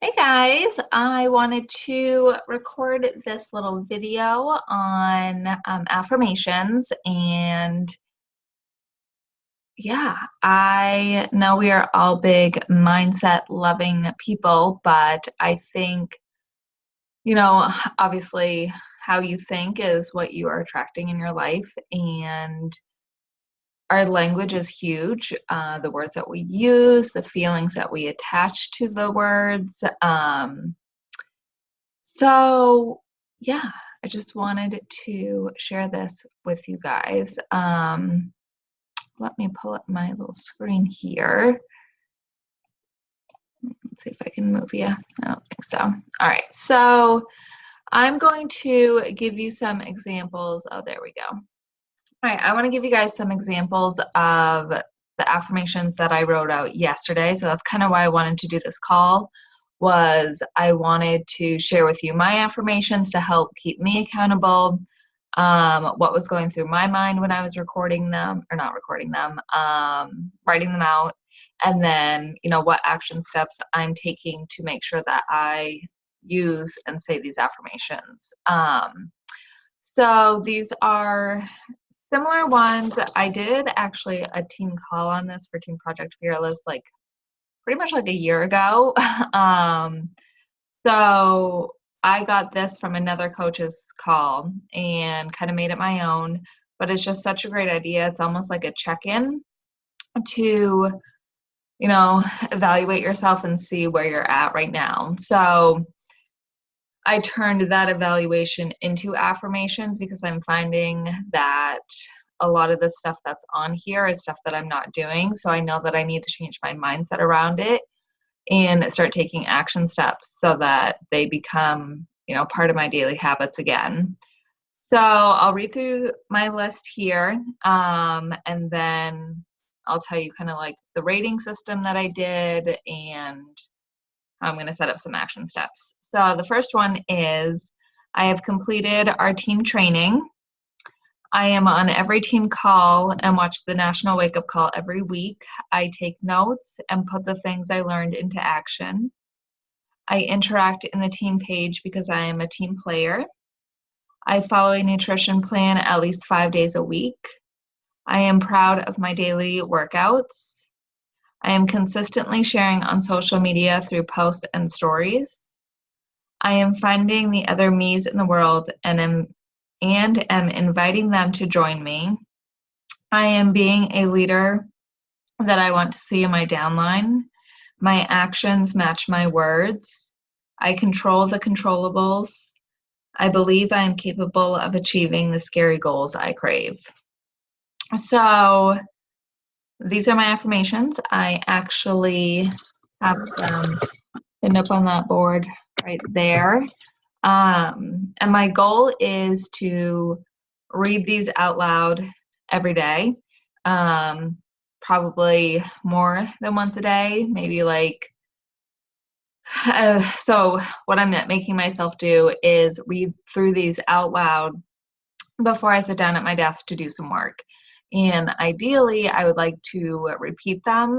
Hey guys, I wanted to record this little video on affirmations. And yeah, I know we are all big mindset loving people, but I think, you know, obviously how you think is what you are attracting in your life. And our language is huge. The words that we use, the feelings that we attach to the words. So, yeah, I just wanted to share this with you guys. Let me pull up my little screen here. Let's see if I can move you. I don't think so. All right, so I'm going to give you some examples. Oh, there we go. All right, I want to give you guys some examples of the affirmations that I wrote out yesterday. So that's kind of why I wanted to do this call. Was I wanted to share with you my affirmations to help keep me accountable, what was going through my mind when I was recording them, or not recording them, writing them out, and then, what action steps I'm taking to make sure that I use and say these affirmations. So these are similar ones. I did actually a team call on this for Team Project Fearless, like pretty much like a year ago. um, so I got this from another coach's call and kind of made it my own, but it's just such a great idea. It's almost like a check-in to, evaluate yourself and see where you're at right now. So I turned that evaluation into affirmations because I'm finding that a lot of the stuff that's on here is stuff that I'm not doing. So I know that I need to change my mindset around it and start taking action steps so that they become, part of my daily habits again. So I'll read through my list here, and then I'll tell you kind of like the rating system that I did and how I'm going to set up some action steps. So the first one is I have completed our team training. I am on every team call and watch the national wake up call every week. I take notes and put the things I learned into action. I interact in the team page because I am a team player. I follow a nutrition plan at least 5 days a week. I am proud of my daily workouts. I am consistently sharing on social media through posts and stories. I am finding the other me's in the world and am inviting them to join me. I am being a leader that I want to see in my downline. My actions match my words. I control the controllables. I believe I am capable of achieving the scary goals I crave. So these are my affirmations. I actually have them pinned up on that board right there. And my goal is to read these out loud every day, probably more than once a day, maybe like, so what I'm making myself do is read through these out loud before I sit down at my desk to do some work. And ideally, I would like to repeat them,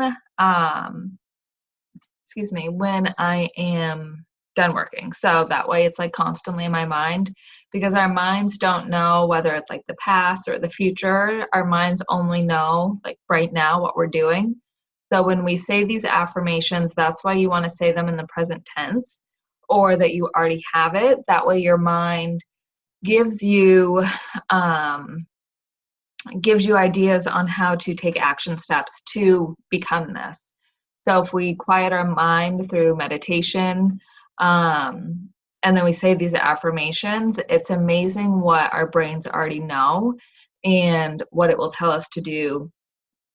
when I am done working. So that way it's like constantly in my mind, because our minds don't know whether it's like the past or the future. Our minds only know like right now what we're doing. So when we say these affirmations, that's why you want to say them in the present tense, or that you already have it. That way your mind gives you ideas on how to take action steps to become this. So if we quiet our mind through meditation, and then we say these affirmations, it's amazing what our brains already know and what it will tell us to do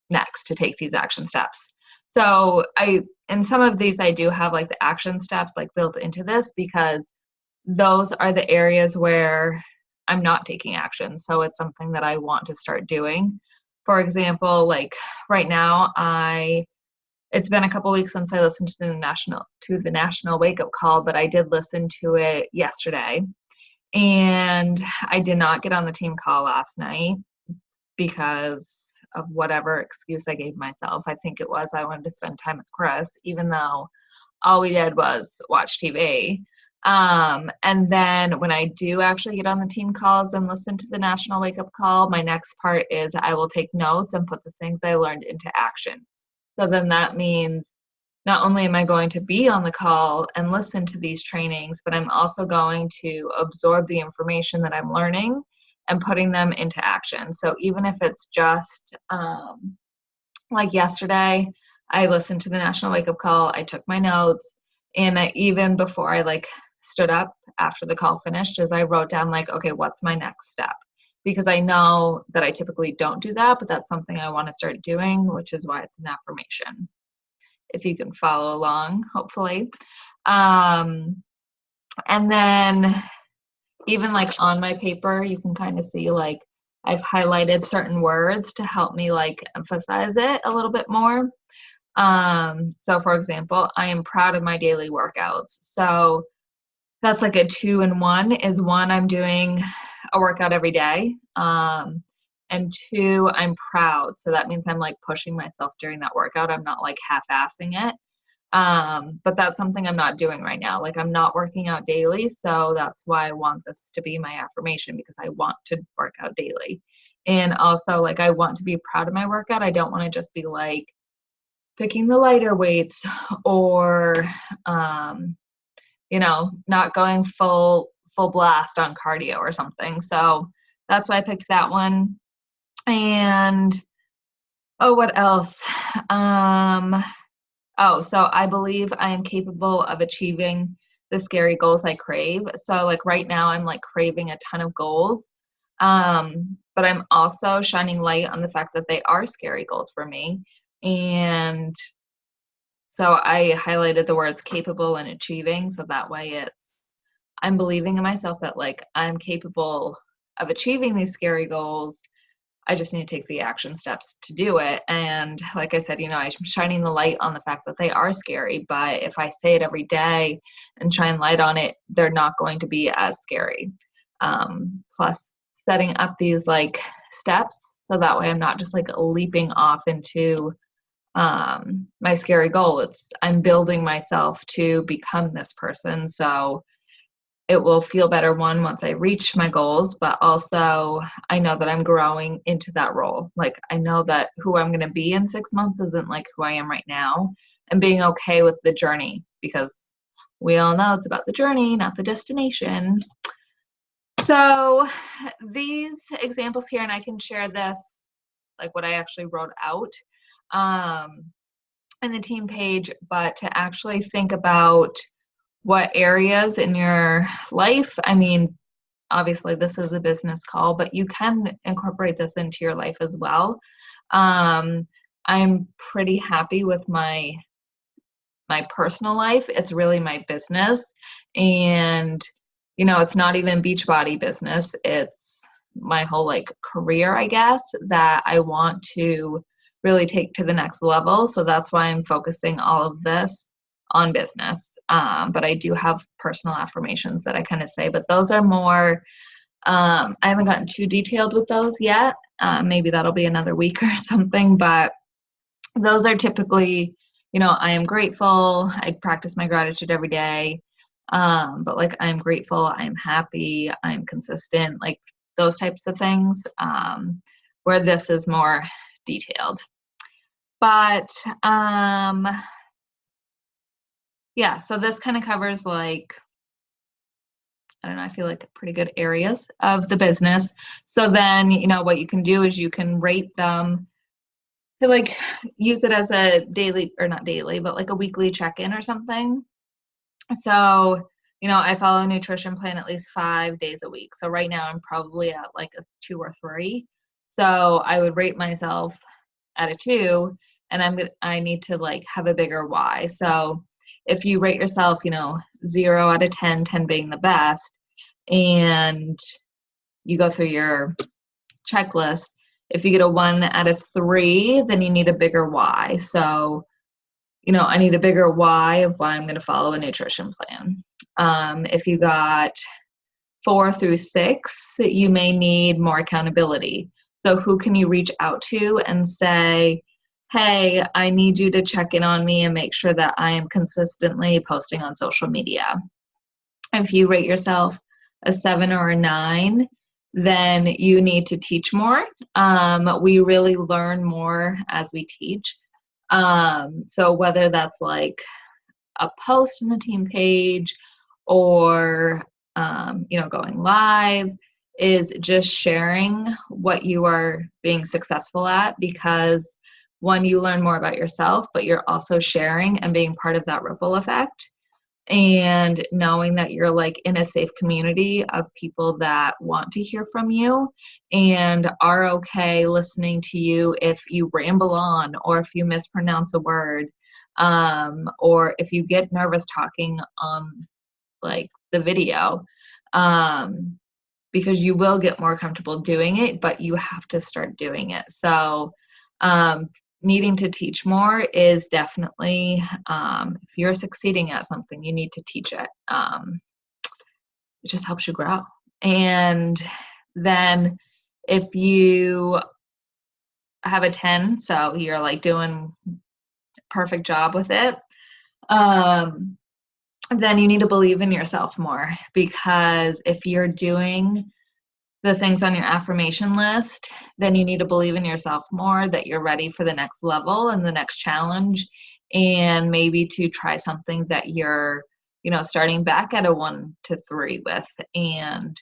next to take these action steps. So in some of these, I do have like the action steps like built into this, because those are the areas where I'm not taking action. So it's something that I want to start doing. For example, like right now, it's been a couple weeks since I listened to the national wake up call, but I did listen to it yesterday. And I did not get on the team call last night because of whatever excuse I gave myself. I think it was I wanted to spend time with Chris, even though all we did was watch TV. And then when I do actually get on the team calls and listen to the national wake up call, my next part is I will take notes and put the things I learned into action. So then that means not only am I going to be on the call and listen to these trainings, but I'm also going to absorb the information that I'm learning and putting them into action. So even if it's just like yesterday, I listened to the national wake up call, I took my notes, and even before I like stood up after the call finished, is I wrote down like, okay, what's my next step? Because I know that I typically don't do that, but that's something I want to start doing, which is why it's an affirmation. If you can follow along, hopefully. And then even like on my paper, you can kind of see like I've highlighted certain words to help me like emphasize it a little bit more. So for example, I am proud of my daily workouts. So that's like a 2-in-1 is one, I'm doing a workout every day. And 2, I'm proud. So that means I'm like pushing myself during that workout. I'm not like half-assing it. But that's something I'm not doing right now. Like I'm not working out daily. So that's why I want this to be my affirmation, because I want to work out daily. And also like I want to be proud of my workout. I don't want to just be like picking the lighter weights or, not going full blast on cardio or something. So that's why I picked that one. And what else? So I believe I am capable of achieving the scary goals I crave. So like right now I'm like craving a ton of goals. But I'm also shining light on the fact that they are scary goals for me. And so I highlighted the words capable and achieving. So that way I'm believing in myself that like I'm capable of achieving these scary goals. I just need to take the action steps to do it. And like I said, I'm shining the light on the fact that they are scary, but if I say it every day and shine light on it, they're not going to be as scary. Plus setting up these like steps so that way I'm not just like leaping off into my scary goal. I'm building myself to become this person. So it will feel better once I reach my goals, but also I know that I'm growing into that role. Like I know that who I'm going to be in 6 months isn't like who I am right now, and being okay with the journey, because we all know it's about the journey, not the destination. So these examples here, and I can share this, like what I actually wrote out in the team page, but to actually think about what areas in your life, I mean, obviously this is a business call, but you can incorporate this into your life as well. I'm pretty happy with my personal life. It's really my business. And, it's not even Beachbody business. It's my whole like career, I guess, that I want to really take to the next level. So that's why I'm focusing all of this on business. But I do have personal affirmations that I kind of say, but those are more, I haven't gotten too detailed with those yet. Maybe that'll be another week or something, but those are typically, I am grateful. I practice my gratitude every day. But like, I'm grateful, I'm happy, I'm consistent, like those types of things, where this is more detailed. But, yeah, so this kind of covers like, I don't know, I feel like pretty good areas of the business. So then, what you can do is you can rate them to like use it as a daily, or not daily, but like a weekly check-in or something. So, I follow a nutrition plan at least 5 days a week. So right now I'm probably at like a 2 or 3. So I would rate myself at a 2, and I need to like have a bigger why. So if you rate yourself, 0 out of 10, 10 being the best, and you go through your checklist, if you get a 1 out of 3, then you need a bigger why. So, I need a bigger why of why I'm going to follow a nutrition plan. If you got 4 through 6, you may need more accountability. So who can you reach out to and say, hey, I need you to check in on me and make sure that I am consistently posting on social media. If you rate yourself a 7 or a 9, then you need to teach more. We really learn more as we teach. So whether that's like a post in the team page or going live, is just sharing what you are being successful at, because one, you learn more about yourself, but you're also sharing and being part of that ripple effect, and knowing that you're like in a safe community of people that want to hear from you and are okay listening to you if you ramble on or if you mispronounce a word, or if you get nervous talking on like the video, because you will get more comfortable doing it, but you have to start doing it. So needing to teach more is definitely, if you're succeeding at something, you need to teach it. It just helps you grow. And then if you have a 10, so you're like doing a perfect job with it, then you need to believe in yourself more, because if you're doing the things on your affirmation list, then you need to believe in yourself more, that you're ready for the next level and the next challenge, and maybe to try something that you're, starting back at a 1 to 3 with, and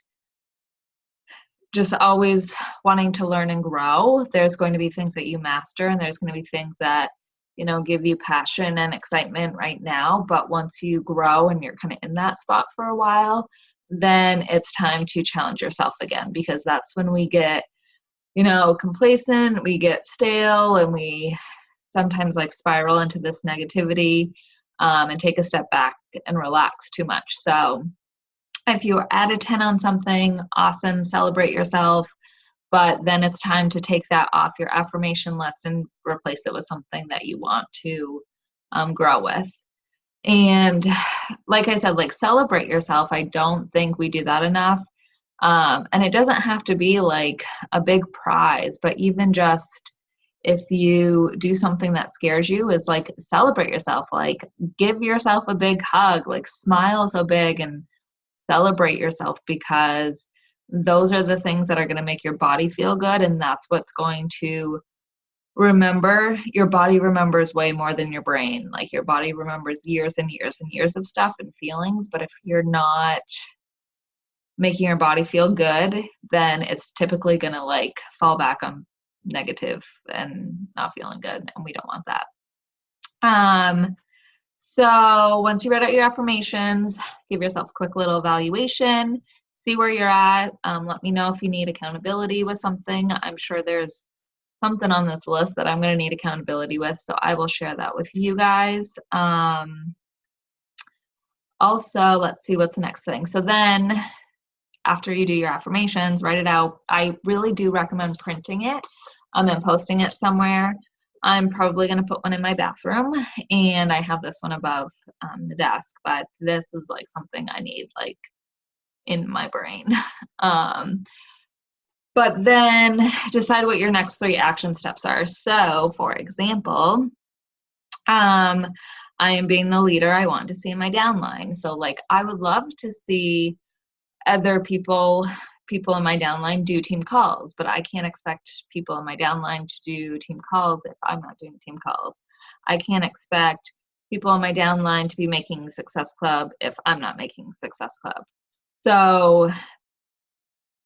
just always wanting to learn and grow. There's going to be things that you master, and there's going to be things that, give you passion and excitement right now. But once you grow and you're kind of in that spot for a while, then it's time to challenge yourself again, because that's when we get, complacent, we get stale, and we sometimes like spiral into this negativity, and take a step back and relax too much. So if you're at a 10 on something, awesome, celebrate yourself. But then it's time to take that off your affirmation list and replace it with something that you want to grow with. And like I said, like celebrate yourself. I don't think we do that enough. And it doesn't have to be like a big prize, but even just if you do something that scares you, is like celebrate yourself, like give yourself a big hug, like smile so big and celebrate yourself, because those are the things that are going to make your body feel good, and that's what's going to remember. Your body remembers way more than your brain. Like your body remembers years and years and years of stuff and feelings, but if you're not making your body feel good, then it's typically going to like fall back on negative and not feeling good, and we don't want that. So once you read out your affirmations, give yourself a quick little evaluation, see where you're at. Let me know if you need accountability with something. I'm sure there's something on this list that I'm going to need accountability with, so I will share that with you guys. Also, let's see what's the next thing. So then after you do your affirmations, write it out. I really do recommend printing it and posting it somewhere. I'm probably going to put one in my bathroom, and I have this one above the desk, but this is like something I need like in my brain. But then decide what your next 3 action steps are. So for example, I am being the leader I want to see in my downline. So like I would love to see other people in my downline do team calls, but I can't expect people in my downline to do team calls if I'm not doing team calls. I can't expect people in my downline to be making Success Club if I'm not making Success Club. So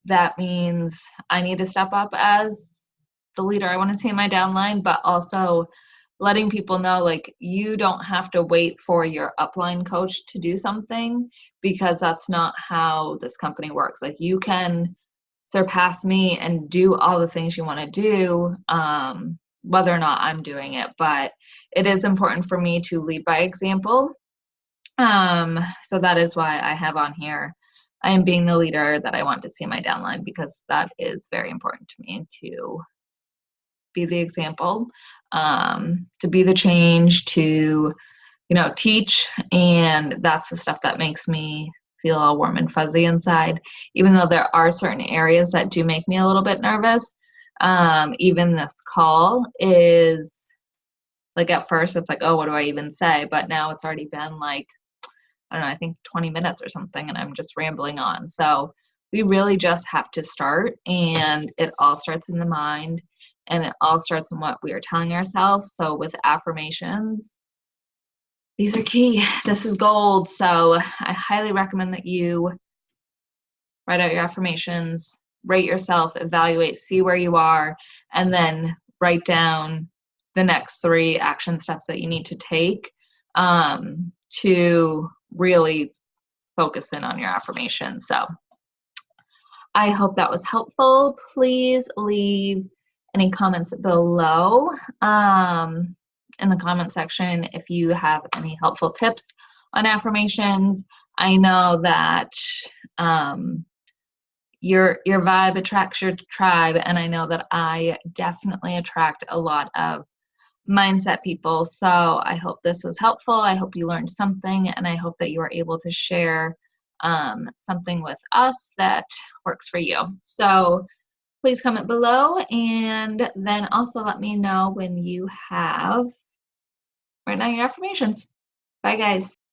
that means I need to step up as the leader I want to see in my downline, but also letting people know, like, you don't have to wait for your upline coach to do something, because that's not how this company works. Like, you can surpass me and do all the things you want to do, whether or not I'm doing it. But it is important for me to lead by example. So that is why I have on here, I am being the leader that I want to see in my downline, because that is very important to me, to be the example, to be the change, to, teach. And that's the stuff that makes me feel all warm and fuzzy inside, even though there are certain areas that do make me a little bit nervous. Even this call is Like at first it's like, oh, what do I even say? But now it's already been like, I don't know, I think 20 minutes or something, and I'm just rambling on. So we really just have to start, and it all starts in the mind, and it all starts in what we are telling ourselves. So with affirmations, these are key. This is gold. So I highly recommend that you write out your affirmations, rate yourself, evaluate, see where you are, and then write down the next 3 action steps that you need to take to really focus in on your affirmations. So I hope that was helpful. Please leave any comments below in the comment section if you have any helpful tips on affirmations. I know that your vibe attracts your tribe, and I know that I definitely attract a lot of mindset people. So I hope this was helpful. I hope you learned something, and I hope that you are able to share something with us that works for you. So please comment below, and then also let me know when you have written out your affirmations. Bye, guys.